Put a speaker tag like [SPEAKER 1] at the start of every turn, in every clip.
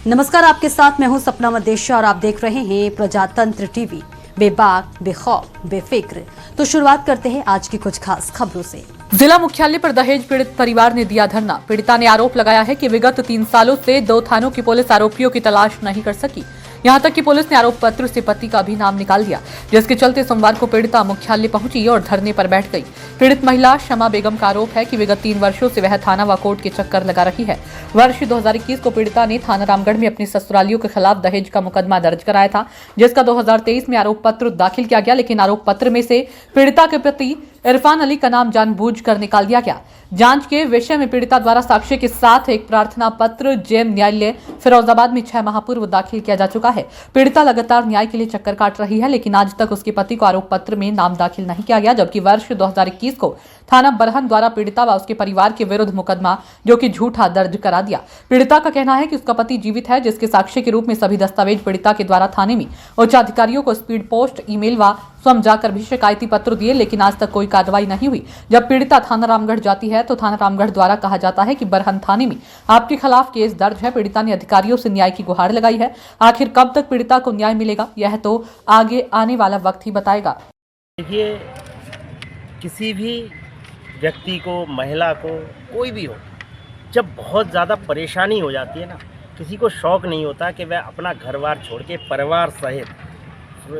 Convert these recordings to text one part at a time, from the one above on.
[SPEAKER 1] नमस्कार, आपके साथ मैं हूं सपना मदेशा और आप देख रहे हैं प्रजातंत्र टीवी। बेबाक, बेखौफ, बेफिक्र। तो शुरुआत करते हैं आज की कुछ खास खबरों से। जिला मुख्यालय पर दहेज पीड़ित परिवार ने दिया धरना। पीड़िता ने आरोप लगाया है कि विगत 3 सालों से 2 थानों की पुलिस आरोपियों की तलाश नहीं कर सकी। यहां तक कि पुलिस ने आरोप पत्र से पति का भी नाम निकाल दिया, जिसके चलते सोमवार को पीड़िता मुख्यालय पहुंची और धरने पर बैठ गई। पीड़ित महिला शमा बेगम का आरोप है कि विगत 3 वर्षों से वह थाना व कोर्ट के चक्कर लगा रही है। वर्ष 2021 को पीड़िता ने थाना रामगढ़ में अपनी ससुरालियों के खिलाफ दहेज का मुकदमा दर्ज कराया था, जिसका 2023 में आरोप पत्र दाखिल किया गया, लेकिन आरोप पत्र में से पीड़िता के पति इरफान अली का नाम जानबूझकर निकाल दिया गया। जांच के विषय में पीड़िता द्वारा साक्ष्य के साथ एक प्रार्थना पत्र जेम न्यायालय फिरोजाबाद में 6 माह पूर्व दाखिल किया जा चुका है। पीड़िता लगातार न्याय के लिए चक्कर काट रही है, लेकिन आज तक उसके पति को आरोप पत्र में नाम दाखिल नहीं किया गया, जबकि वर्ष 2021 को थाना बरहन द्वारा पीड़िता व उसके परिवार के विरुद्ध मुकदमा जो कि झूठा दर्ज करा दिया। पीड़िता का कहना है कि उसका पति जीवित है, जिसके साक्ष्य के रूप में सभी दस्तावेज पीड़िता के द्वारा थाने में उच्च अधिकारियों को स्पीड पोस्ट, ईमेल व स्वयं जाकर भी शिकायती पत्र दिए, लेकिन आज तक कोई कार्रवाई नहीं हुई। जब पीड़िता थाना रामगढ़ जाती है तो थाना रामगढ़ द्वारा कहा जाता है कि बरहन थाने में आपके खिलाफ केस दर्ज है। पीड़िता ने अधिकारियों से न्याय की गुहार लगाई है। आखिर कब तक पीड़िता को न्याय मिलेगा, यह तो आगे आने वाला वक्त ही बताएगा।
[SPEAKER 2] देखिए, किसी भी व्यक्ति को, महिला को, कोई भी हो, जब बहुत ज़्यादा परेशानी हो जाती है ना, किसी को शौक़ नहीं होता कि वह अपना घर बार छोड़ के परिवार सहित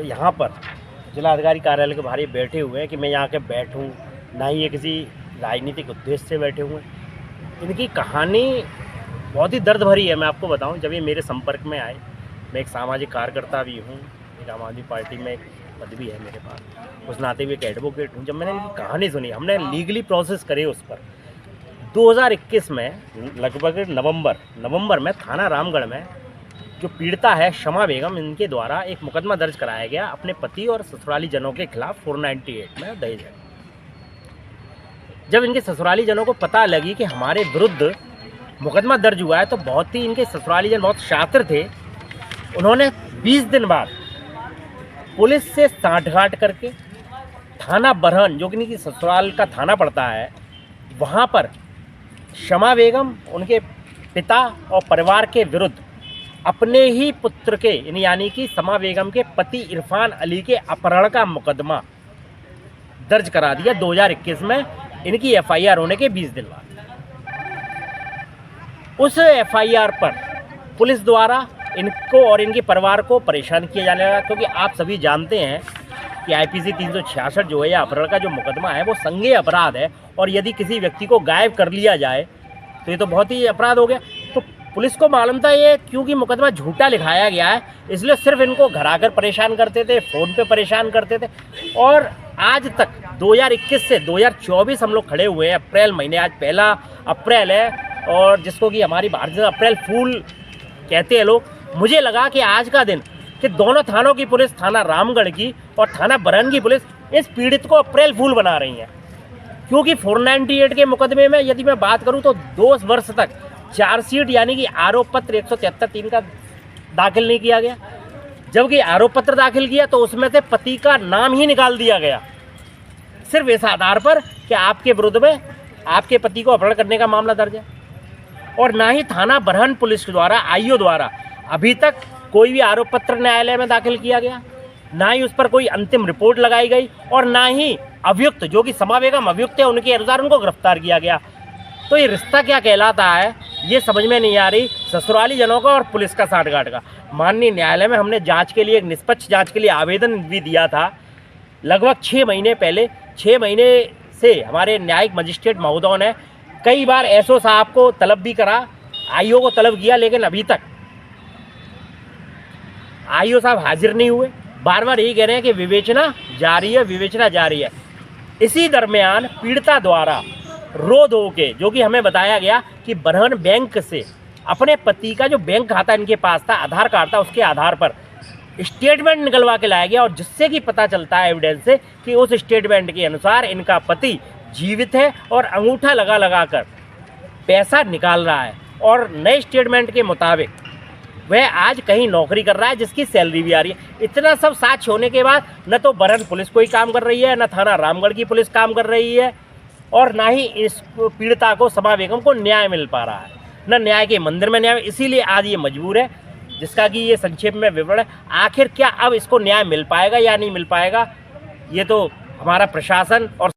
[SPEAKER 2] यहाँ पर जिलाधिकारी कार्यालय के बाहर बैठे हुए हैं कि मैं यहाँ के बैठूँ, ना ही ये किसी राजनीतिक उद्देश्य से बैठे हुए हैं। इनकी कहानी बहुत ही दर्द भरी है। मैं आपको बताऊँ, जब ये मेरे संपर्क में आए, मैं एक सामाजिक कार्यकर्ता भी हूँ, एक आम आदमी पार्टी में एक पद भी है मेरे पास, उस नाते भी एक एडवोकेट हूँ। जब मैंने इनकी कहानी सुनी, हमने लीगली प्रोसेस करे उस पर। 2021 में लगभग नवंबर में थाना रामगढ़ में जो पीड़िता है शमा बेगम, इनके द्वारा एक मुकदमा दर्ज कराया गया अपने पति और ससुराली जनों के खिलाफ 498 में दहेज है। जब इनके ससुराली जनों को पता लगी कि हमारे विरुद्ध मुकदमा दर्ज हुआ है, तो बहुत ही इनके ससुराली जन बहुत शातिर थे। उन्होंने 20 दिन बाद पुलिस से सांठगांठ करके थाना बरहन, जो कि इनकी ससुराल का थाना पड़ता है, वहाँ पर शमा बेगम, उनके पिता और परिवार के विरुद्ध अपने ही पुत्र के यानी कि शमा बेगम के पति इरफान अली के अपहरण का मुकदमा दर्ज करा दिया 2021 में, इनकी एफआईआर होने के 20 दिन बाद। उस एफआईआर पर पुलिस द्वारा इनको और इनके परिवार को परेशान किया जाने लगा, क्योंकि आप सभी जानते हैं कि आईपीसी 366 जो है, या अपहरण का जो मुकदमा है, वो संज्ञेय अपराध है, और यदि किसी व्यक्ति को गायब कर लिया जाए तो ये तो बहुत ही अपराध हो गया। तो पुलिस को मालूम था ये, क्योंकि मुकदमा झूठा लिखाया गया है, इसलिए सिर्फ इनको घर आकर परेशान करते थे, फ़ोन पे परेशान करते थे। और आज तक 2021 से 2024 हम लोग खड़े हुए हैं, अप्रैल महीने, आज 1 अप्रैल है, और जिसको कि हमारी भारतीय अप्रैल फूल कहते हैं लोग। मुझे लगा कि आज का दिन कि दोनों थानों की पुलिस, थाना रामगढ़ की और थाना बरहन की पुलिस, इस पीड़ित को अप्रैल फूल बना रही हैं। क्योंकि 498 के मुकदमे में यदि मैं बात करूं तो 2 वर्ष तक चार्जशीट यानी कि आरोप पत्र 173(3) का दाखिल नहीं किया गया, जबकि आरोप पत्र दाखिल किया तो उसमें से पति का नाम ही निकाल दिया गया, सिर्फ इस आधार पर कि आपके विरुद्ध में आपके पति को अपहरण करने का मामला दर्ज है। और ना ही थाना बरहन पुलिस द्वारा, आईओ द्वारा अभी तक कोई भी आरोप पत्र न्यायालय में दाखिल किया गया, ना ही उस पर कोई अंतिम रिपोर्ट लगाई गई, और ना ही अभियुक्त, जो कि शमा बेगम अभियुक्त है, उनके अनुसार उनको गिरफ्तार किया गया। तो ये रिश्ता क्या कहलाता है, ये समझ में नहीं आ रही ससुराली जनों का और पुलिस का सांठगांठ का। माननीय न्यायालय में हमने जांच के लिए, एक निष्पक्ष जांच के लिए आवेदन भी दिया था लगभग 6 महीने पहले। 6 महीने से हमारे न्यायिक मजिस्ट्रेट महोदय ने कई बार एसओ साहब को तलब भी करा, आईओ को तलब किया, लेकिन अभी तक आईओ साहब हाजिर नहीं हुए। बार बार यही कह रहे हैं कि विवेचना जारी है, विवेचना जारी है। इसी दरमियान पीड़िता द्वारा रो धो के, जो कि हमें बताया गया कि बरहन बैंक से अपने पति का जो बैंक खाता इनके पास था, आधार कार्ड था, उसके आधार पर स्टेटमेंट निकलवा के लाया गया, और जिससे कि पता चलता है एविडेंस से कि उस स्टेटमेंट के अनुसार इनका पति जीवित है और अंगूठा लगा लगा कर पैसा निकाल रहा है, और नए स्टेटमेंट के मुताबिक वह आज कहीं नौकरी कर रहा है, जिसकी सैलरी भी आ रही है। इतना सब साक्ष्य होने के बाद न तो बरहन पुलिस कोई काम कर रही है, न थाना रामगढ़ की पुलिस काम कर रही है, और ना ही इस पीड़िता को, शमा बेगम को न्याय मिल पा रहा है। न न्याय के मंदिर में न्याय, इसीलिए आज ये मजबूर है, जिसका कि ये संक्षेप में विवरण है। आखिर क्या अब इसको न्याय मिल पाएगा या नहीं मिल पाएगा, ये तो हमारा प्रशासन और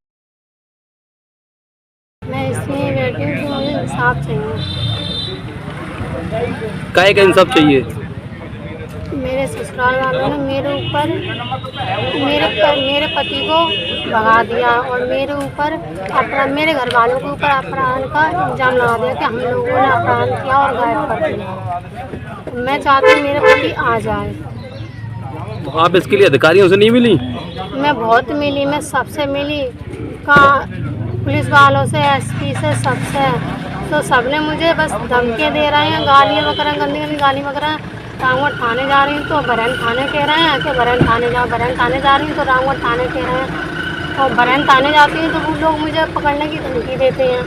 [SPEAKER 3] मैं इसलिए बैठी हूँ कि मुझे इंसाफ चाहिए।
[SPEAKER 4] काहे का इंसाफ चाहिए?
[SPEAKER 3] मेरे ससुराल वालों ने मेरे ऊपर मेरे पति को भगा दिया और मेरे ऊपर मेरे घर वालों के ऊपर अपराध का इल्जाम लगा दिया कि हम लोगों ने अपराध किया और गायब कर दिया। मैं चाहती हूँ मेरे पति आ जाए।
[SPEAKER 4] आप इसके लिए अधिकारियों से नहीं मिली?
[SPEAKER 3] मैं बहुत मिली, मैं सबसे मिली, पुलिस वालों से, एसपी से, सबसे। तो सबने मुझे बस धमकियाँ दे रहे हैं, गालियाँ वगैरह, गंदी गंदी गाली वगैरह। रामगढ़ थाने जा रही हूँ तो बरैन थाने कह रहे हैं कि बरैन थाने जाओ, बरैन थाने जा रही हूँ तो रामगढ़ थाने कह रहे हैं, और बरैन थाने जाती हूँ तो वो लोग मुझे पकड़ने की धमकी देते हैं।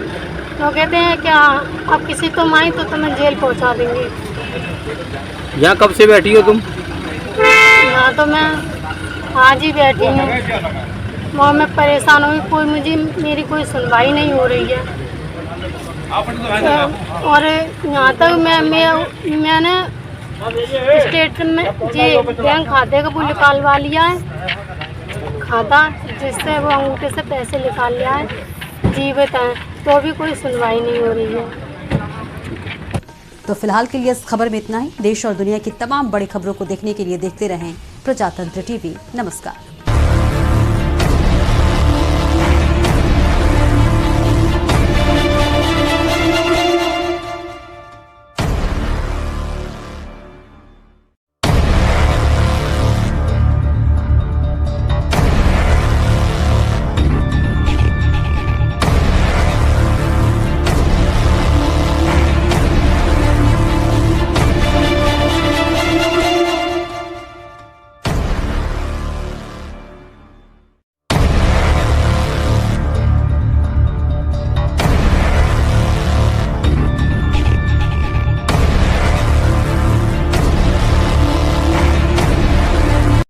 [SPEAKER 3] तो कहते हैं क्या अब किसी तुम आई तो तुम्हें जेल पहुँचा देंगे।
[SPEAKER 4] यहाँ कब से बैठी हो तुम?
[SPEAKER 3] यहाँ तो मैं आज ही बैठी हूँ और मैं परेशान हुई, मेरी कोई सुनवाई नहीं हो रही है। और यहाँ तक मैंने स्टेट में जी बैंक खाते का वो निकालवा लिया है, खाता जिससे वो अंगूठे से पैसे निकाल लिया है, जीवित हैं, तो भी कोई सुनवाई नहीं हो रही है।
[SPEAKER 1] तो फिलहाल के लिए इस खबर में इतना ही। देश और दुनिया की तमाम बड़ी खबरों को देखने के लिए देखते रहें प्रजातंत्र टीवी। नमस्कार।